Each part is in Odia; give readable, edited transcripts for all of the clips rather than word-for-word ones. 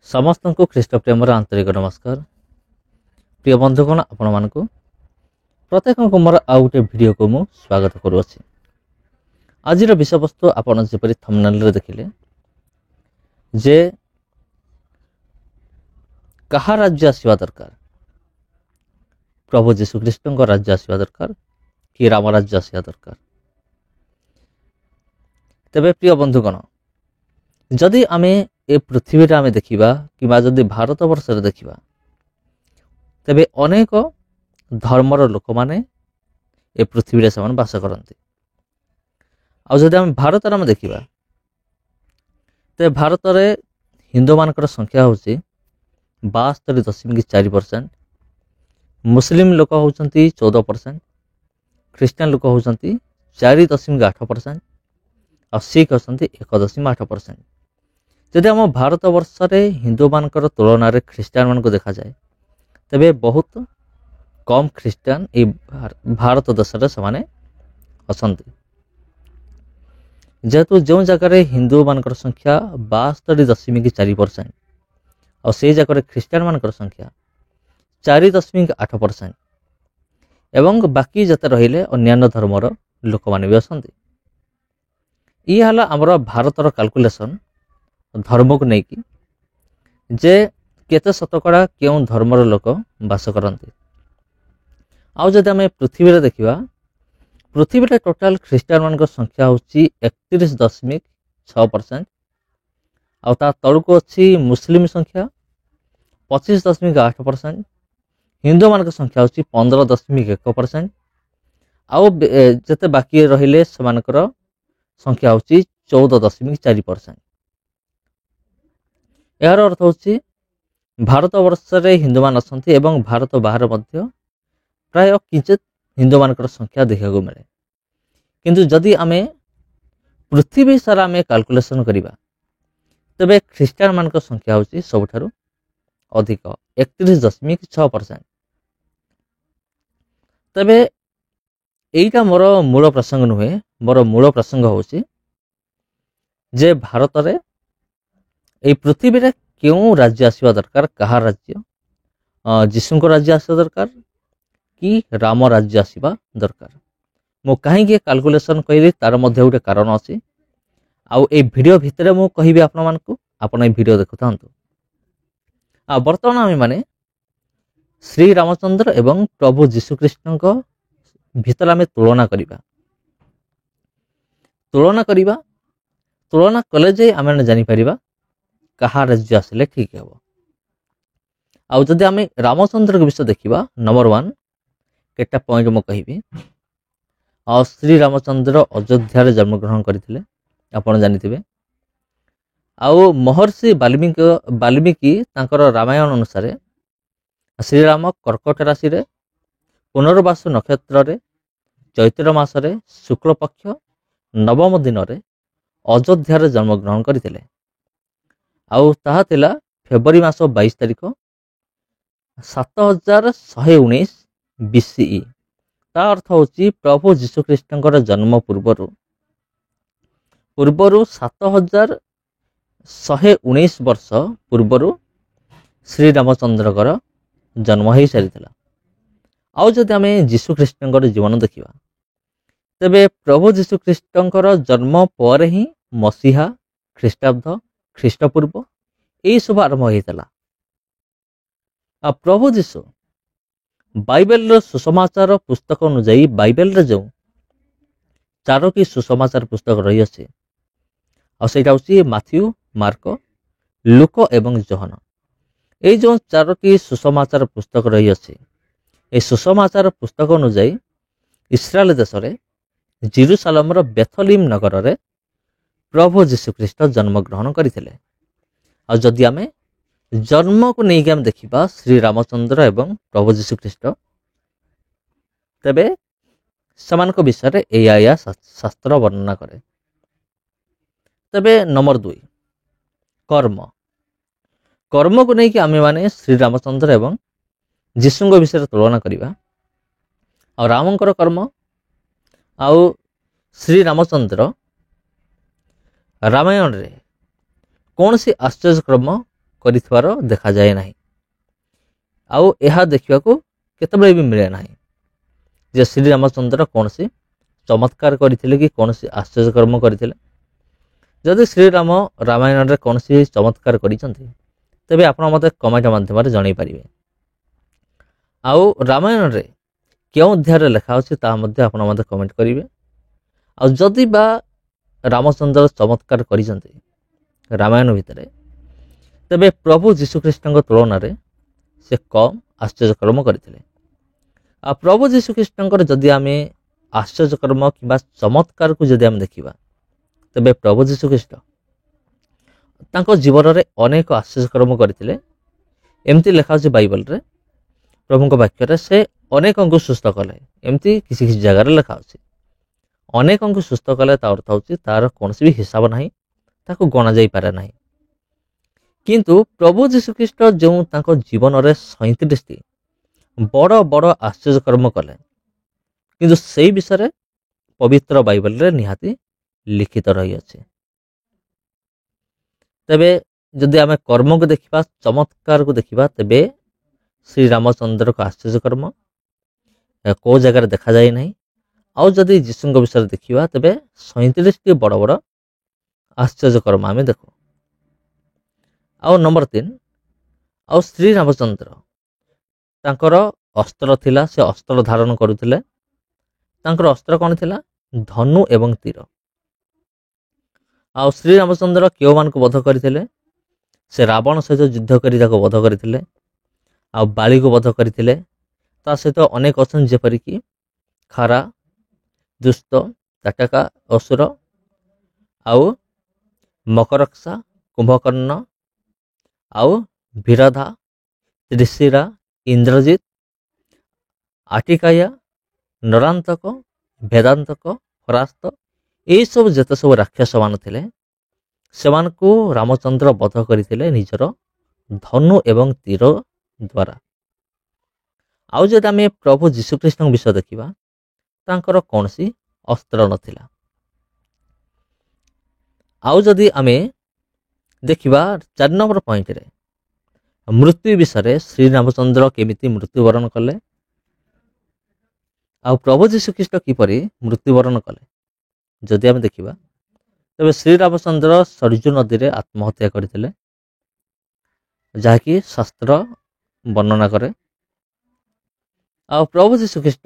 समस्त को ख्रीष्ट प्रेम आंतरिक नमस्कार। प्रिय बंधुगण आपण मानक प्रत्येक मोर आउ गोटे वीडियो को मु स्वागत करुच्ची। आज विषय वस्तु आपण जपरी थंबनेल रे देखिले जे कहा राज्य आसवा दरकार, प्रभु जीशु ख्रीष्ट राज्य आसवा दरकार कि राम राज्य आसवा दरकार। तेबे प्रिय बंधुगण जदि आमे ए पृथ्वी रे आमे देखिबा कि जदि भारत वर्ष रे देखिबा तेबे अनेक धर्मर लोक माने ए पृथ्वी रे समान बास करते। आ जदि आमे भारत रे आमे देखिबा ते भारत रे हिंदू मानकर संख्या होची 72.4%, मुस्लिम लोक होचंती 14%, ख्रिस्टियन लोक होचंती 4.8% और सिख होचंती 1.8%। जदि आम भारत वर्ष रे हिंदू मानकर तुलन में ख्रिस्टियन मान को देखा जाए तेबे बहुत कम ख्रिस्टियन ए भारत देश रे समाने असंती। जेहेतु जो जगह हिंदू मानकर संख्या 72.4% और से जगह ख्रिस्टियन मानकर संख्या 4.8% एवं बाकी जते रहिले अन्य धर्मर लोक माने भी असंती। ये हला हमर भारतर कैलकुलेशन धर्म को लेकिन जे केते शतकड़ा क्यों धर्मर लोक बास करते। आउ जदि आम पृथ्वी रे देखिबा पृथ्वी रे टोटाल ख्रिस्टियन मान संख्या होची 31.6% आउ ता तळको अछि मुस्लिम संख्या 25.8%, हिंदू मान संख्या होची 15.1%, आउ जते बाकी रहिले समानकर संख्या होची 14.4%। यार अर्थ होची भारत वर्ष रे हिंदू मान असंती एवं भारत बाहर मध्य प्राय किंचित हिंदू मानकर संख्या देखा मिले। किंतु जदि आमे पृथ्वी सारा आमे कैलकुलेशन करिबा तबे ख्रिस्टियन मानकर संख्या होची सबठारु अधिक 31.6%। तबे एइटा मोर मूल प्रसंग नुहे, मोर मूल प्रसंग होची जे भारत रे ए पृथ्वी रे क्यों राज्य आसवा दरकार, कहा राज्य जीशु को राज्य आसवा दरकार कि राम राज्य आसवा दरकार। मु कहीं कैलकुलेशन कहली तार मध्य गोटे कारण अच्छी। आउ ए वीडियो भितर मु कहिबी आपण मानकु आपण ए वीडियो देखुथांतु। आ वर्तमान आमे माने श्री रामचंद्र एवं प्रभु जीशु ख्रीष्ट भीतर आमे तुलना करिबा तुलना कले जे आमे जानि परिबा कहा राज्य आसिले ठीक है। आउ जदि आमे रामचंद्र के विषय देखिबा नंबर 1 केटा पॉइंट मु कहिबी। आ श्री रामचंद्र अयोध्या रे जन्म ग्रहण करथिले आपण जानिथिबे। आउ महर्षि वाल्मीकि तांकर रामायण अनुसार श्री राम कर्कट राशि रे पुनर्वासु नक्षत्र रे चैत्र मास रे शुक्ल पक्ष नवम दिन रे अयोध्या रे जन्म ग्रहण करथिले। आउ ताहा तिला फेब्रुआरी मास 22 तारिख 7119 BCE। ता अर्थ होची प्रभु जीशु ख्रीष्टंकर जन्म पूर्वरु 7119 वर्ष पूर्वरु श्री रामचंद्रकर जन्म हो सारी। आउ जदि आमे जीशु ख्रीष्टंकर जीवन देखिबा तेबे प्रभु जीशु ख्रीष्टंकर जन्म पर ही मसीहा ख्रीष्टाब्द ख्रीष्टपूर्व यही सब आरंभ होता। प्रभु जीशु बाइबेल सुसमाचार पुस्तक अनुजाई बाइबेल रे जो 4टी सुसमाचार पुस्तक रही अच्छे आईटा माथ्यू, मार्क, लूक एवं जोहन। ये जो 4टी सुसमाचार पुस्तक रही अच्छे ए सुसमाचार पुस्तक अनुजाई इस्राएल देश रे जेरूशलेम बेथलीम नगर रे प्रभु जीशु ख्रीष्ट जन्म ग्रहण करथिले। आ जदि आमे जन्म को नहीं आम देखिबा श्री रामचंद्र एवं प्रभु जीशु ख्रीष्ट तेबे समान को विषय एया शास्त्र वर्णना करे। तेबे नंबर 2 कर्म। कर्म को नहीं आमे माने श्री रामचंद्र एवं जीशु को विषय तुलना करिबा। आ रामंकर कर्म आउ श्री रामचंद्र रामायण रे कौन सी आश्चर्यक्रम କରିଥିବାର ଦେଖାଯାଏ ନାହିଁ। ଆଉ ଏହା ଦେଖିବାକୁ କେତେବେଳେ ବି ମିଳେ ନାହିଁ ଯେ ଶ୍ରୀରାମଚନ୍ଦ୍ର କୌଣସି ଚମତ୍କାର କରିଥିଲେ କି କୌଣସି ଆଶ୍ଚର୍ଯ୍ୟକର୍ମ କରିଥିଲେ। ଯଦି ଶ୍ରୀରାମ ରାମାୟଣରେ କୌଣସି ଚମତ୍କାର କରିଛନ୍ତି ତେବେ ଆପଣ ମୋତେ କମେଣ୍ଟ ମାଧ୍ୟମରେ ଜଣାଇ ପାରିବେ। ଆଉ ରାମାୟଣରେ କେଉଁ ଅଧ୍ୟାୟରେ ଲେଖା ଅଛି ତାହା ମଧ୍ୟ ଆପଣ ମୋତେ କମେଣ୍ଟ କରିବେ। ଆଉ ଯଦି ବା ରାମଚନ୍ଦ୍ର ଚମତ୍କାର କରିଛନ୍ତି ରାମାୟଣ ଭିତରେ, ତେବେ ପ୍ରଭୁ ଯୀଶୁଖ୍ରୀଷ୍ଟଙ୍କ ତୁଳନାରେ ସେ କମ୍ ଆଶ୍ଚର୍ଯ୍ୟକର୍ମ କରିଥିଲେ। ଆଉ ପ୍ରଭୁ ଯୀଶୁଖ୍ରୀଷ୍ଟଙ୍କର ଯଦି ଆମେ ଆଶ୍ଚର୍ଯ୍ୟକର୍ମ କିମ୍ବା ଚମତ୍କାରକୁ ଯଦି ଆମେ ଦେଖିବା, ତେବେ ପ୍ରଭୁ ଯୀଶୁଖ୍ରୀଷ୍ଟ ତାଙ୍କ ଜୀବନରେ ଅନେକ ଆଶ୍ଚର୍ଯ୍ୟକର୍ମ କରିଥିଲେ। ଏମିତି ଲେଖା ଅଛି ବାଇବଲରେ, ପ୍ରଭୁଙ୍କ ବାକ୍ୟରେ ସେ ଅନେକଙ୍କୁ ସୁସ୍ଥ କଲେ। ଏମିତି କିଛି କିଛି ଜାଗାରେ ଲେଖା ଅଛି। ଅନେକଙ୍କୁ ସୁସ୍ଥ କଲେ ତା ଅର୍ଥ ହେଉଛି ତାର କୌଣସି ବି ହିସାବ ନାହିଁ, ତାକୁ ଗଣାଯାଇପାରେ ନାହିଁ। କିନ୍ତୁ ପ୍ରଭୁ ଯୀଶୁଖ୍ରୀଷ୍ଟ ଯେଉଁ ତାଙ୍କ ଜୀବନରେ 37ଟି ବଡ଼ ବଡ଼ ଆଶ୍ଚର୍ଯ୍ୟକର୍ମ କଲେ, କିନ୍ତୁ ସେଇ ବିଷୟରେ ପବିତ୍ର ବାଇବଲରେ ନିହାତି ଲିଖିତ ରହିଅଛି। ତେବେ ଯଦି ଆମେ କର୍ମକୁ ଦେଖିବା, ଚମତ୍କାରକୁ ଦେଖିବା, ତେବେ ଶ୍ରୀରାମଚନ୍ଦ୍ରଙ୍କ ଆଶ୍ଚର୍ଯ୍ୟକର୍ମ କେଉଁ ଜାଗାରେ ଦେଖାଯାଏ ନାହିଁ। ଆଉ ଯଦି ଯୀଶୁଙ୍କ ବିଷୟରେ ଦେଖିବା, ତେବେ 37ଟି ବଡ଼ ବଡ଼ ଆଶ୍ଚର୍ଯ୍ୟକର୍ମ ଆମେ ଦେଖୁ। ଆଉ ନମ୍ବର 3, ଆଉ ଶ୍ରୀରାମଚନ୍ଦ୍ର ତାଙ୍କର ଅସ୍ତ୍ର ଥିଲା, ସେ ଅସ୍ତ୍ର ଧାରଣ କରୁଥିଲେ। ତାଙ୍କର ଅସ୍ତ୍ର କ'ଣ ଥିଲା? ଧନୁ ଏବଂ ତୀର। ଆଉ ଶ୍ରୀରାମଚନ୍ଦ୍ର କେଉଁମାନଙ୍କୁ ବଧ କରିଥିଲେ? ସେ ରାବଣ ସହିତ ଯୁଦ୍ଧ କରି ତାକୁ ବଧ କରିଥିଲେ, ଆଉ ବାଳିକୁ ବଧ କରିଥିଲେ। ତା ସହିତ ଅନେକ ଅଛନ୍ତି, ଯେପରିକି ଖାରା, ଦୁଷ୍ଟ, ତାଟକା, ଅସୁର, ଆଉ ମକରକ୍ସା, କୁମ୍ଭକର୍ଣ୍ଣ, ଆଉ ବିରଧା, ତ୍ରିଶିରା, ଇନ୍ଦ୍ରଜିତ, ଆଟିକାୟା, ନରାନ୍ତକ, ଭେଦାନ୍ତକ, ପରାସ୍ତ, ଏହିସବୁ ଯେତେ ସବୁ ରାକ୍ଷସ ମାନ ଥିଲେ, ସେମାନଙ୍କୁ ରାମଚନ୍ଦ୍ର ବଧ କରିଥିଲେ ନିଜର ଧନୁ ଏବଂ ତୀର ଦ୍ୱାରା। ଆଉ ଯଦି ଆମେ ପ୍ରଭୁ ଯୀଶୁଖ୍ରୀଷ୍ଟଙ୍କ ବିଷୟ ଦେଖିବା, ତାଙ୍କର କୌଣସି ଅସ୍ତ୍ର ନଥିଲା। ଆଉ ଯଦି ଆମେ ଦେଖିବା 4 ନମ୍ବର ପଏଣ୍ଟରେ ମୃତ୍ୟୁ ବିଷୟରେ, ଶ୍ରୀରାମଚନ୍ଦ୍ର କେମିତି ମୃତ୍ୟୁବରଣ କଲେ, ଆଉ ପ୍ରଭୁ ଯୀଶୁଖ୍ରୀଷ୍ଟ କିପରି ମୃତ୍ୟୁବରଣ କଲେ, ଯଦି ଆମେ ଦେଖିବା, ତେବେ ଶ୍ରୀରାମଚନ୍ଦ୍ର ସରଜୁ ନଦୀରେ ଆତ୍ମହତ୍ୟା କରିଥିଲେ, ଯାହାକି ଶାସ୍ତ୍ର ବର୍ଣ୍ଣନା କରେ। ଆଉ ପ୍ରଭୁ ଯୀଶୁଖ୍ରୀଷ୍ଟ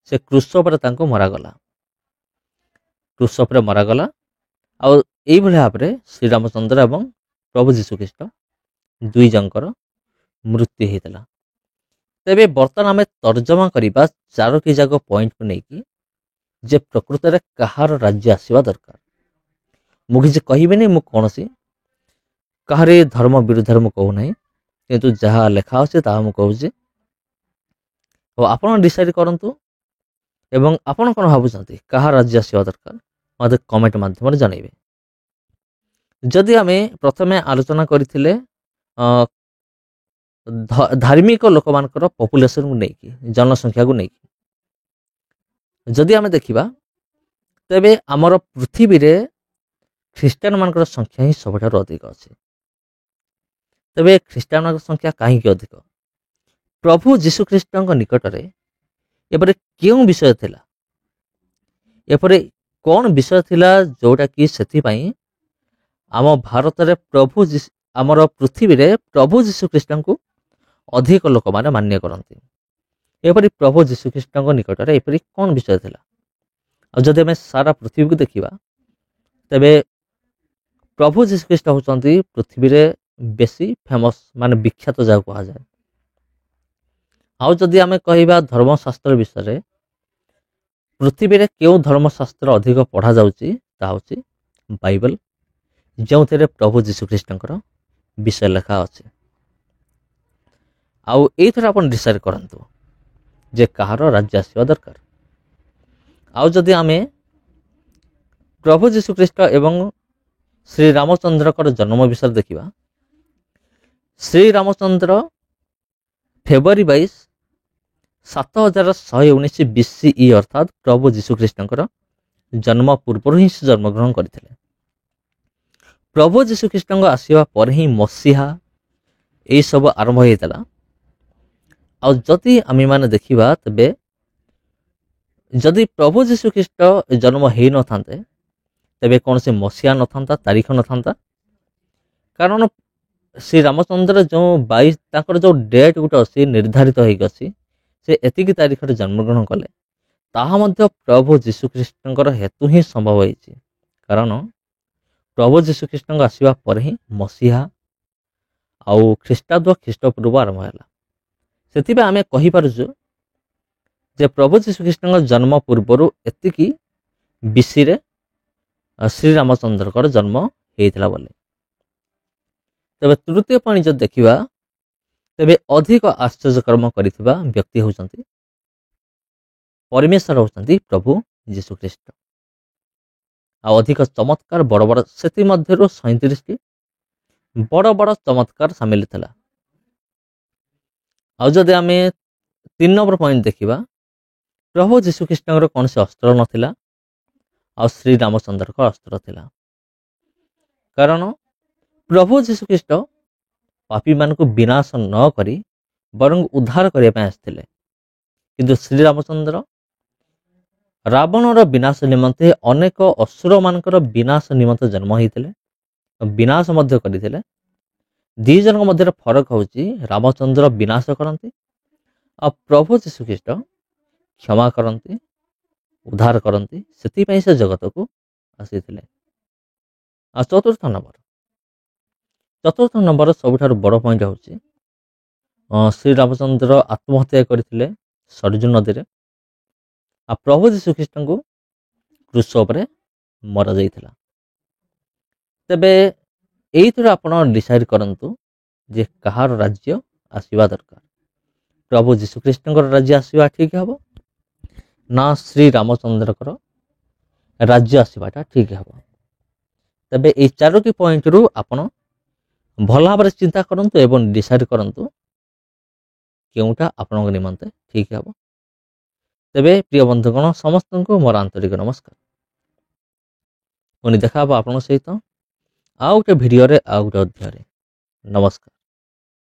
ସେ କ୍ରୁଶ ଉପରେ ତାଙ୍କୁ ମରାଗଲା, କ୍ରୁଶ ଉପରେ ମରାଗଲା। ଆଉ ଏଇଭଳି ଭାବରେ ଶ୍ରୀରାମଚନ୍ଦ୍ର ଏବଂ ପ୍ରଭୁ ଯୀଶୁଖ୍ରୀଷ୍ଟ ଦୁଇ ଜଣଙ୍କର ମୃତ୍ୟୁ ହେଇଥିଲା। ତେବେ ବର୍ତ୍ତମାନ ଆମେ ତର୍ଜମା କରିବା 4ଟି ଯାକ ପଏଣ୍ଟକୁ ନେଇକି, ଯେ ପ୍ରକୃତରେ କାହାର ରାଜ୍ୟ ଆସିବା ଦରକାର। ମୁଁ କିଛି କହିବିନି, ମୁଁ କୌଣସି କାହାରି ଧର୍ମ ବିରୁଦ୍ଧରେ ମୁଁ କହୁନାହିଁ, କିନ୍ତୁ ଯାହା ଲେଖା ଅଛି ତାହା ମୁଁ କହୁଛି। ଆଉ ଆପଣ ଡିସାଇଡ୍ କରନ୍ତୁ ଏବଂ ଆପଣ କ'ଣ ଭାବୁଛନ୍ତି କାହା ରାଜ୍ୟ ଆସିବା ଦରକାର, ମୋତେ କମେଣ୍ଟ ମାଧ୍ୟମରେ ଜଣାଇବେ। ଯଦି ଆମେ ପ୍ରଥମେ ଆଲୋଚନା କରିଥିଲେ ଧାର୍ମିକ ଲୋକମାନଙ୍କର ପପୁଲେସନକୁ ନେଇକି, ଜନସଂଖ୍ୟାକୁ ନେଇକି, ଯଦି ଆମେ ଦେଖିବା, ତେବେ ଆମର ପୃଥିବୀରେ ଖ୍ରୀଷ୍ଟିଆନ ମାନଙ୍କର ସଂଖ୍ୟା ହିଁ ସବୁଠାରୁ ଅଧିକ ଅଛି। ତେବେ ଖ୍ରୀଷ୍ଟିଆନଙ୍କ ସଂଖ୍ୟା କାହିଁକି ଅଧିକ? ପ୍ରଭୁ ଯୀଶୁଖ୍ରୀଷ୍ଟଙ୍କ ନିକଟରେ ଏପରି କେଉଁ ବିଷୟ ଥିଲା, ଏପରି କ'ଣ ବିଷୟ ଥିଲା ଯେଉଁଟା କି ସେଥିପାଇଁ ଆମ ଭାରତରେ ଆମର ପୃଥିବୀରେ ପ୍ରଭୁ ଯୀଶୁଖ୍ରୀଷ୍ଟଙ୍କୁ ଅଧିକ ଲୋକମାନେ ମାନ୍ୟ କରନ୍ତି। ଏପରି ପ୍ରଭୁ ଯୀଶୁଖ୍ରୀଷ୍ଟଙ୍କ ନିକଟରେ ଏପରି କ'ଣ ବିଷୟ ଥିଲା? ଆଉ ଯଦି ଆମେ ସାରା ପୃଥିବୀକୁ ଦେଖିବା, ତେବେ ପ୍ରଭୁ ଯୀଶୁଖ୍ରୀଷ୍ଟ ହେଉଛନ୍ତି ପୃଥିବୀରେ ବେଶୀ ଫେମସ୍, ମାନେ ବିଖ୍ୟାତ ଯାହାକୁ କୁହାଯାଏ। ଆଉ ଯଦି ଆମେ କହିବା ଧର୍ମଶାସ୍ତ୍ର ବିଷୟରେ, ପୃଥିବୀରେ କେଉଁ ଧର୍ମଶାସ୍ତ୍ର ଅଧିକ ପଢ଼ାଯାଉଛି, ତାହା ହେଉଛି ବାଇବଲ, ଯେଉଁଥିରେ ପ୍ରଭୁ ଯୀଶୁଖ୍ରୀଷ୍ଟଙ୍କର ବିଷୟ ଲେଖା ଅଛି। ଆଉ ଏଇଥର ଆପଣ ଡିସାଇଡ୍ କରନ୍ତୁ ଯେ କାହାର ରାଜ୍ୟ ଆସିବା ଦରକାର। ଆଉ ଯଦି ଆମେ ପ୍ରଭୁ ଯୀଶୁଖ୍ରୀଷ୍ଟ ଏବଂ ଶ୍ରୀରାମଚନ୍ଦ୍ରଙ୍କର ଜନ୍ମ ବିଷୟରେ ଦେଖିବା, ଶ୍ରୀରାମଚନ୍ଦ୍ର ଫେବୃଆରୀ 22, 7119 BCE ଅର୍ଥାତ୍ ପ୍ରଭୁ ଯୀଶୁଖ୍ରୀଷ୍ଟଙ୍କର ଜନ୍ମ ପୂର୍ବରୁ ହିଁ ସେ ଜନ୍ମଗ୍ରହଣ କରିଥିଲେ। ପ୍ରଭୁ ଯୀଶୁଖ୍ରୀଷ୍ଟଙ୍କ ଆସିବା ପରେ ହିଁ ମସିହା ଏଇସବୁ ଆରମ୍ଭ ହୋଇଥିଲା। ଆଉ ଯଦି ଆମେମାନେ ଦେଖିବା, ତେବେ ଯଦି ପ୍ରଭୁ ଯୀଶୁଖ୍ରୀଷ୍ଟ ଜନ୍ମ ହେଇନଥାନ୍ତେ, ତେବେ କୌଣସି ମସିହା ନଥାନ୍ତା, ତାରିଖ ନଥାନ୍ତା। କାରଣ ଶ୍ରୀରାମଚନ୍ଦ୍ର ଯେଉଁ 22 ତାଙ୍କର ଯେଉଁ ଡେଟ୍ ଗୋଟେ ଅଛି ନିର୍ଦ୍ଧାରିତ ହେଇକି ଅଛି, ସେ ଏତିକି ତାରିଖରେ ଜନ୍ମଗ୍ରହଣ କଲେ, ତାହା ମଧ୍ୟ ପ୍ରଭୁ ଯୀଶୁଖ୍ରୀଷ୍ଟଙ୍କର ହେତୁ ହିଁ ସମ୍ଭବ ହେଇଛି। କାରଣ ପ୍ରଭୁ ଯୀଶୁଖ୍ରୀଷ୍ଟଙ୍କ ଆସିବା ପରେ ହିଁ ମସିହା ଆଉ ଖ୍ରୀଷ୍ଟପୂର୍ବ ଆରମ୍ଭ ହେଲା। ସେଥିପାଇଁ ଆମେ କହିପାରୁଛୁ ଯେ ପ୍ରଭୁ ଯୀଶୁଖ୍ରୀଷ୍ଟଙ୍କ ଜନ୍ମ ପୂର୍ବରୁ ଏତିକି ବିସିରେ ଶ୍ରୀରାମଚନ୍ଦ୍ରଙ୍କର ଜନ୍ମ ହେଇଥିଲା ବୋଲି। ତେବେ ତୃତୀୟ ପଏଣ୍ଟ ଯଦି ଦେଖିବା, ତେବେ ଅଧିକ ଆଶ୍ଚର୍ଯ୍ୟକର୍ମ କରିଥିବା ବ୍ୟକ୍ତି ହେଉଛନ୍ତି ପରମେଶ୍ୱର, ହେଉଛନ୍ତି ପ୍ରଭୁ ଯୀଶୁଖ୍ରୀଷ୍ଟ। ଆଉ ଅଧିକ ଚମତ୍କାର ବଡ଼ ବଡ଼, ସେଥିମଧ୍ୟରୁ 37ଟି ବଡ଼ ବଡ଼ ଚମତ୍କାର ସାମିଲ ଥିଲା। ଆଉ ଯଦି ଆମେ 3 ନମ୍ବର ପଏଣ୍ଟ ଦେଖିବା, ପ୍ରଭୁ ଯୀଶୁଖ୍ରୀଷ୍ଟଙ୍କର କୌଣସି ଅସ୍ତ୍ର ନଥିଲା, ଆଉ ଶ୍ରୀରାମଚନ୍ଦ୍ରଙ୍କ ଅସ୍ତ୍ର ଥିଲା। କାରଣ ପ୍ରଭୁ ଯୀଶୁଖ୍ରୀଷ୍ଟ ପାପୀମାନଙ୍କୁ ବିନାଶ ନ କରି ବରଂ ଉଦ୍ଧାର କରିବା ପାଇଁ ଆସିଥିଲେ। କିନ୍ତୁ ଶ୍ରୀରାମଚନ୍ଦ୍ର ରାବଣର ବିନାଶ ନିମନ୍ତେ, ଅନେକ ଅସୁରମାନଙ୍କର ବିନାଶ ନିମନ୍ତେ ଜନ୍ମ ହେଇଥିଲେ, ବିନାଶ ମଧ୍ୟ କରିଥିଲେ। ଦି ଜଣଙ୍କ ମଧ୍ୟରେ ଫରକ ହେଉଛି ରାମଚନ୍ଦ୍ର ବିନାଶ କରନ୍ତି ଆଉ ପ୍ରଭୁ ଯୀଶୁଖ୍ରୀଷ୍ଟ କ୍ଷମା କରନ୍ତି, ଉଦ୍ଧାର କରନ୍ତି। ସେଥିପାଇଁ ସେ ଜଗତକୁ ଆସିଥିଲେ। ଆଉ ଚତୁର୍ଥ ନମ୍ବର ସବୁଠାରୁ ବଡ଼ ପଏଣ୍ଟ ହେଉଛି ଶ୍ରୀରାମଚନ୍ଦ୍ର ଆତ୍ମହତ୍ୟା କରିଥିଲେ ସରଜୁ ନଦୀରେ, ଆଉ ପ୍ରଭୁ ଯୀଶୁଖ୍ରୀଷ୍ଟଙ୍କୁ କ୍ରୁଶ ଉପରେ ମରାଯାଇଥିଲା। ତେବେ ଏଇଥିରୁ ଆପଣ ଡିସାଇଡ୍ କରନ୍ତୁ ଯେ କାହାର ରାଜ୍ୟ ଆସିବା ଦରକାର। ପ୍ରଭୁ ଯୀଶୁଖ୍ରୀଷ୍ଟଙ୍କର ରାଜ୍ୟ ଆସିବା ଠିକ୍ ହେବ ନା ଶ୍ରୀରାମଚନ୍ଦ୍ରଙ୍କର ରାଜ୍ୟ ଆସିବାଟା ଠିକ୍ ହେବ? ତେବେ ଏଇ 4ଟି ପଏଣ୍ଟରୁ ଆପଣ ଭଲ ଭାବରେ ଚିନ୍ତା କରନ୍ତୁ ଏବଂ ଡିସାଇଡ୍ କରନ୍ତୁ କେଉଁଟା ଆପଣଙ୍କ ନିମନ୍ତେ ଠିକ୍ ହେବ। ତେବେ ପ୍ରିୟ ବନ୍ଧୁଗଣ, ସମସ୍ତଙ୍କୁ ମୋର ଆନ୍ତରିକ ନମସ୍କାର। ପୁଣି ଦେଖା ହେବ ଆପଣଙ୍କ ସହିତ ଆଉ ଗୋଟେ ଭିଡ଼ିଓରେ, ଆଉ ଗୋଟେ ଅଧ୍ୟାୟରେ। ନମସ୍କାର।